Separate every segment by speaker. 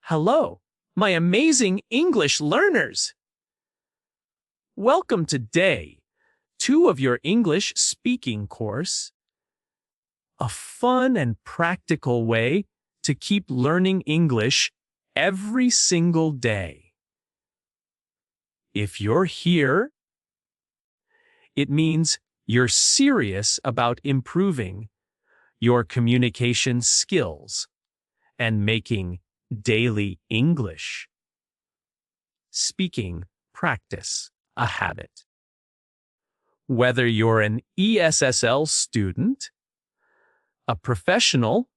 Speaker 1: Hello, my amazing English learners! Welcome to day 2 of your English speaking course, a fun and practical way to keep learning English every single day. If you're here, it means you're serious about improving your communication skills and making daily English speaking practice a habit. Whether you're an ESSL student, a professional,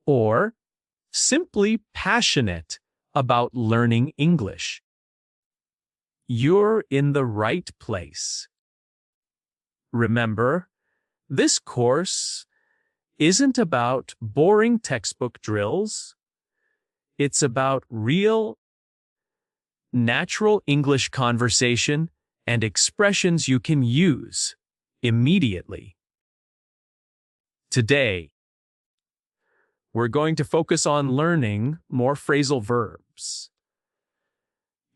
Speaker 1: or simply passionate about learning English, you're in the right place. Remember, this course isn't about boring textbook drills. It's about real, natural English conversation and expressions you can use immediately. Today, we're going to focus on learning more phrasal verbs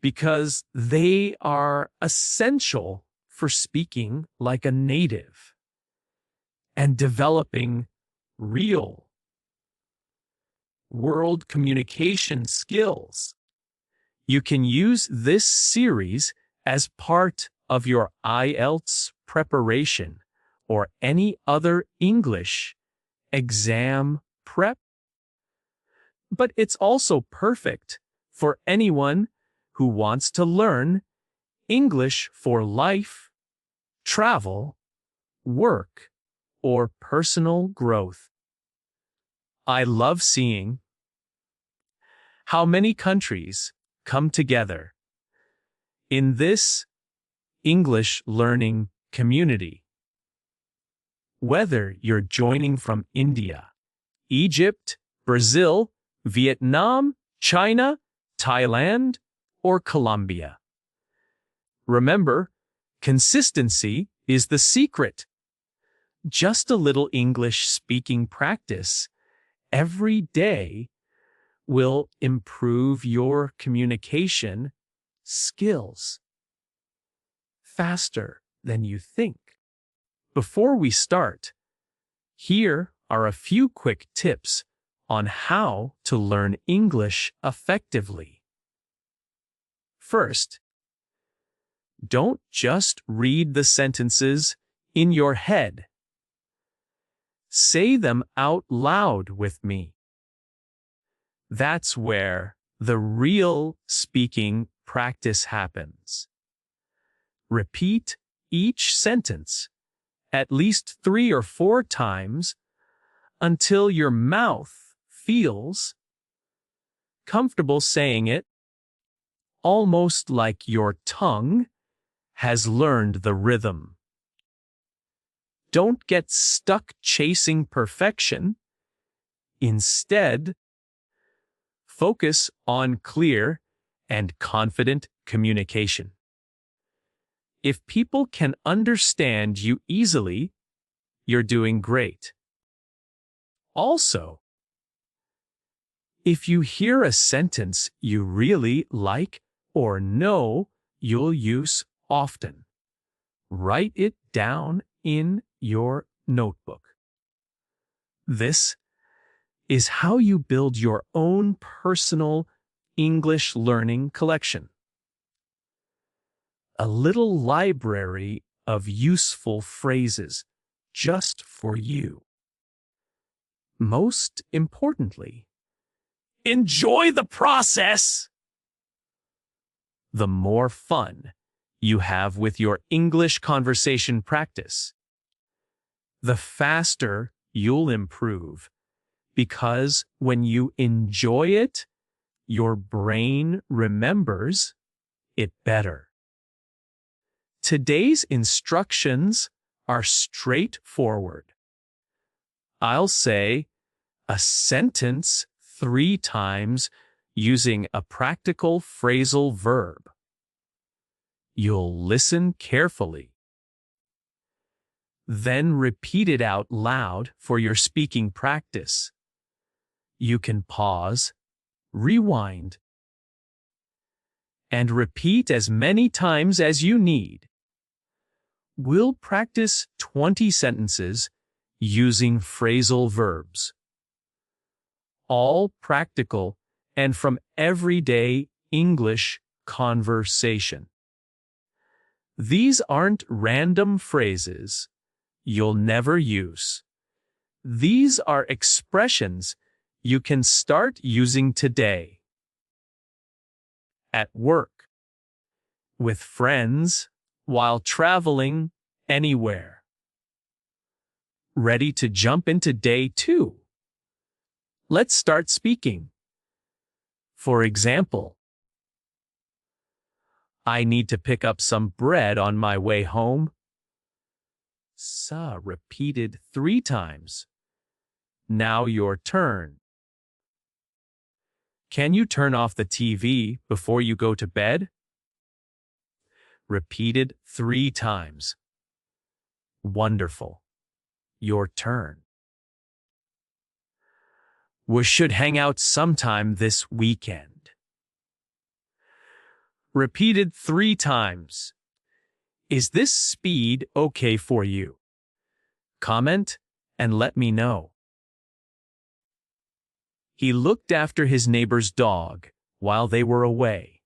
Speaker 1: because they are essential for speaking like a native and developing real world communication skills. You can use this series as part of your IELTS preparation or any other English exam prep. But it's also perfect for anyone who wants to learn English for life, travel, work, or personal growth. I love seeing how many countries come together in this English learning community. Whether you're joining from India, Egypt, Brazil, Vietnam, China, Thailand, or Colombia. Remember, consistency is the secret. Just a little English speaking practice every day will improve your communication skills faster than you think. Before we start, here are a few quick tips on how to learn English effectively. First, don't just read the sentences in your head. Say them out loud with me. That's where the real speaking practice happens. Repeat each sentence at least 3 or 4 times until your mouth feels comfortable saying it, almost like your tongue has learned the rhythm. Don't get stuck chasing perfection. Instead, focus on clear and confident communication. If people can understand you easily, you're doing great. Also, if you hear a sentence you really like or know you'll use often, write it down in your notebook. This is how you build your own personal English learning collection. A little library of useful phrases just for you. Most importantly, enjoy the process! The more fun you have with your English conversation practice, the faster you'll improve, because when you enjoy it, your brain remembers it better. Today's instructions are straightforward. I'll say a sentence 3 times using a practical phrasal verb. You'll listen carefully. Then repeat it out loud for your speaking practice. You can pause, rewind, and repeat as many times as you need. We'll practice 20 sentences using phrasal verbs, all practical and from everyday English conversation. These aren't random phrases you'll never use. These are expressions you can start using today. At work, with friends, while traveling anywhere. Ready to jump into day 2? Let's start speaking. For example, I need to pick up some bread on my way home. Sa repeated 3 times. Now your turn. Can you turn off the TV before you go to bed? Repeated 3 times. Wonderful. Your turn. We should hang out sometime this weekend. Repeated 3 times. Is this speed okay for you? Comment and let me know. He looked after his neighbor's dog while they were away.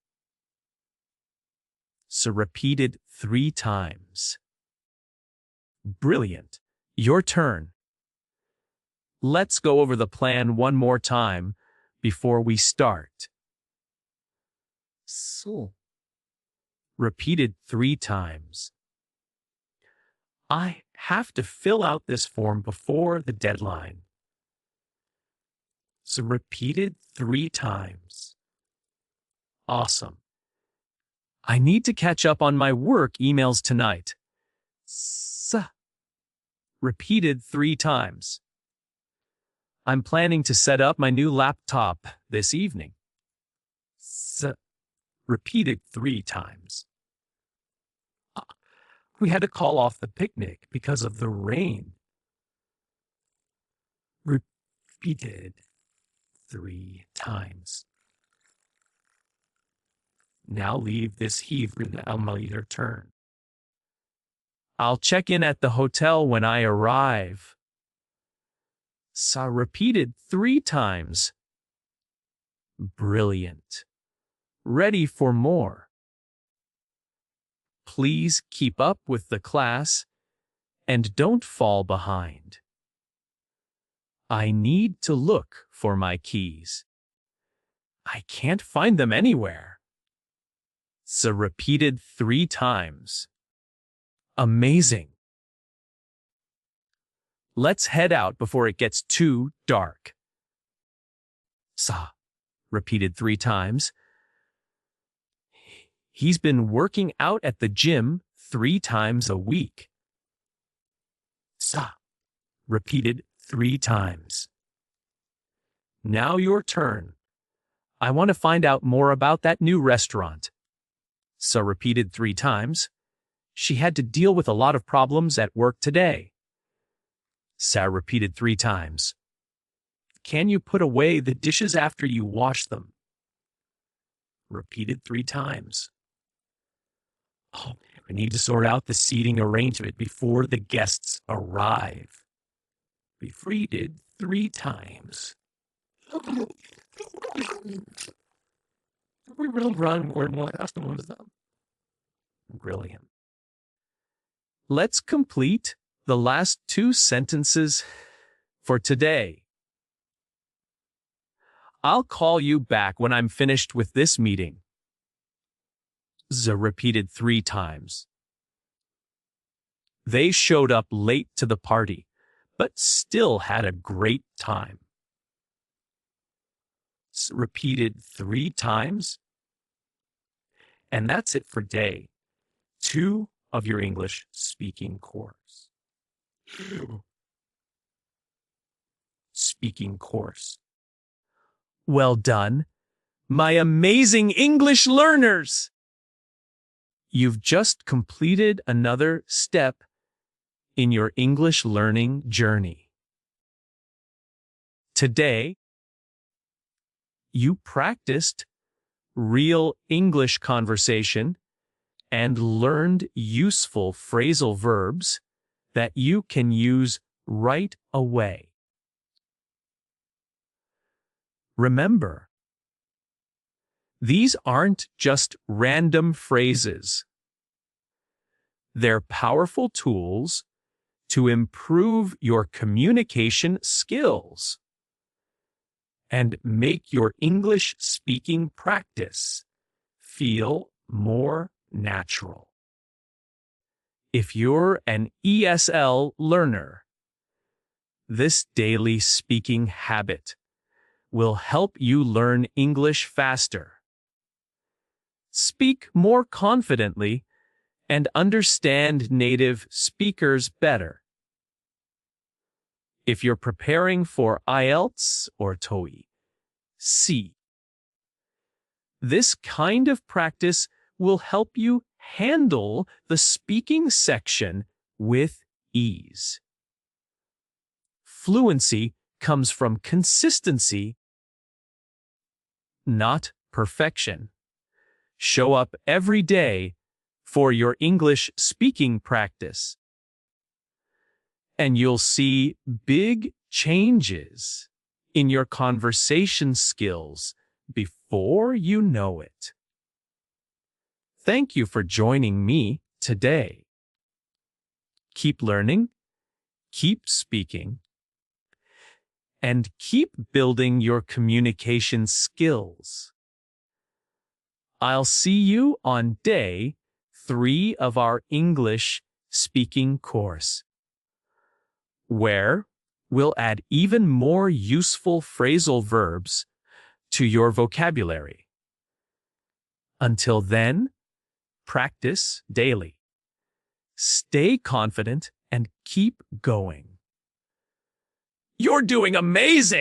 Speaker 1: So repeated 3 times. Brilliant. Your turn. Let's go over the plan one more time before we start. So. Repeated 3 times. I have to fill out this form before the deadline. So repeated 3 times. Awesome. I need to catch up on my work emails tonight. Repeated 3 times. I'm planning to set up my new laptop this evening. Repeated 3 times. We had to call off the picnic because of the rain. Repeated 3 times. Now leave this heathen your turn. I'll check in at the hotel when I arrive. Sa repeated 3 times. Brilliant. Ready for more. Please keep up with the class and don't fall behind. I need to look for my keys. I can't find them anywhere. So repeated 3 times. Amazing. Let's head out before it gets too dark. Sa repeated 3 times. He's been working out at the gym 3 times a week. Sa repeated 3 times. Now your turn. I want to find out more about that new restaurant. Sa repeated 3 times. She had to deal with a lot of problems at work today. Sa repeated 3 times. Can you put away the dishes after you wash them? Repeated 3 times. Oh, we need to sort out the seating arrangement before the guests arrive. Repeated 3 times. We will run more than customers them. Brilliant. Let's complete the last 2 sentences for today. I'll call you back when I'm finished with this meeting. Z repeated 3 times. They showed up late to the party, but still had a great time. Z repeated 3 times. And that's it for day 2 of your English speaking course. Speaking course. Well done, my amazing English learners! You've just completed another step in your English learning journey. Today, you practiced real English conversation and learned useful phrasal verbs that you can use right away. Remember, these aren't just random phrases. They're powerful tools to improve your communication skills and make your English speaking practice feel more natural. If you're an ESL learner, this daily speaking habit will help you learn English faster, speak more confidently, and understand native speakers better. If you're preparing for IELTS or TOEIC, this kind of practice will help you handle the speaking section with ease. Fluency comes from consistency, not perfection. Show up every day for your English speaking practice, and you'll see big changes in your conversation skills before you know it. Thank you for joining me today. Keep learning, keep speaking, and keep building your communication skills. I'll see you on day 3 of our English speaking course, where we'll add even more useful phrasal verbs to your vocabulary. Until then, practice daily. Stay confident and keep going. You're doing amazing!